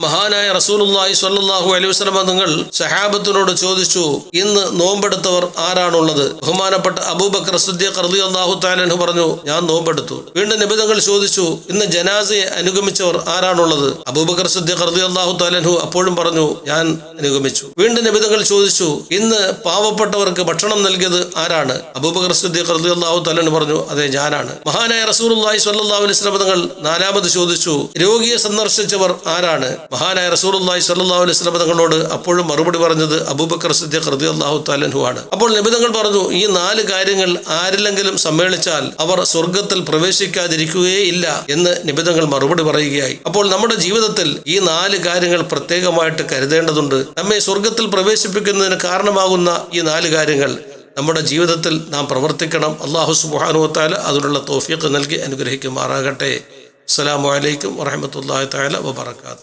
മഹാനായ റസൂലുള്ളാഹി സ്വല്ലല്ലാഹു അലൈഹി വസല്ലം തങ്ങൾ സഹാബത്തിനോട് ചോദിച്ചു, ഇന്ന് നോമ്പെടുത്തവർ ആരാണുള്ളത്? ബഹുമാനപ്പെട്ട അബൂബക്കർ സിദ്ദീഖ് റളിയല്ലാഹു തആല അൻഹു പറഞ്ഞു, ഞാൻ നോമ്പെടുത്തു. വീണ്ടും നബി തങ്ങൾ ചോദിച്ചു, ഇന്ന് ജനാസയെ അനുഗമിച്ചവർ ആരാണുള്ളത്? അബൂബക്കർ സിദ്ദീഖ് റളിയല്ലാഹു തആല അൻഹു അപ്പോഴും പറഞ്ഞു, ഞാൻ അനുഗമിച്ചു. വീണ്ടും നബി തങ്ങൾ ചോദിച്ചു, ഇന്ന് പാവപ്പെട്ടവർക്ക് ഭക്ഷണം നൽകിയത് ആരാണ്? അബൂബക്കർ സിദ്ദീഖ് റളിയല്ലാഹു തആല അൻഹു പറഞ്ഞു, അതെ ഞാനാണ്. മഹാനായ റസൂലുള്ളാഹി സ്വല്ലല്ലാഹു അലൈഹി വസല്ലം തങ്ങൾ നാലാമത് ചോദിച്ചു, രോഗിയെ സന്ദർശിച്ചവർ ആരാണ്? മഹാനായ റസൂലുള്ളാഹി സ്വല്ലല്ലാഹു അലൈഹി വസല്ലം തങ്ങളോട് അപ്പോഴും മറുപടി പറഞ്ഞത് അബൂബക്കർ സിദ്ദീഖ് റളിയല്ലാഹു തആല അൻഹു ആണ്. അപ്പോൾ നബി തങ്ങൾ പറഞ്ഞു, ഈ 4 കാര്യങ്ങൾ ആരിലെങ്കിലും സമ്മേളിച്ചാൽ അവർ സ്വർഗത്തിൽ പ്രവേശിക്കാതിരിക്കുകയില്ല എന്ന് നബി തങ്ങൾ മറുപടി പറയുകയായി. അപ്പോൾ നമ്മുടെ ജീവിതത്തിൽ ഈ 4 കാര്യങ്ങൾ പ്രത്യേകമായിട്ട് കരുതേണ്ടതുണ്ട്. നമ്മെ സ്വർഗത്തിൽ പ്രവേശിപ്പിക്കുന്നതിന് കാരണമാകുന്ന ഈ 4 കാര്യങ്ങൾ നമ്മുടെ ജീവിതത്തിൽ നാം പ്രവർത്തിക്കണം. അല്ലാഹു സുബ്ഹാനഹു വ തആല അതിനുള്ള തൗഫീഖ് നൽകി അനുഗ്രഹിക്കുമാറാകട്ടെ. അസ്സലാമു അലൈക്കും വറഹ്മത്തുള്ളാഹി തആല വബറകാതുഹു.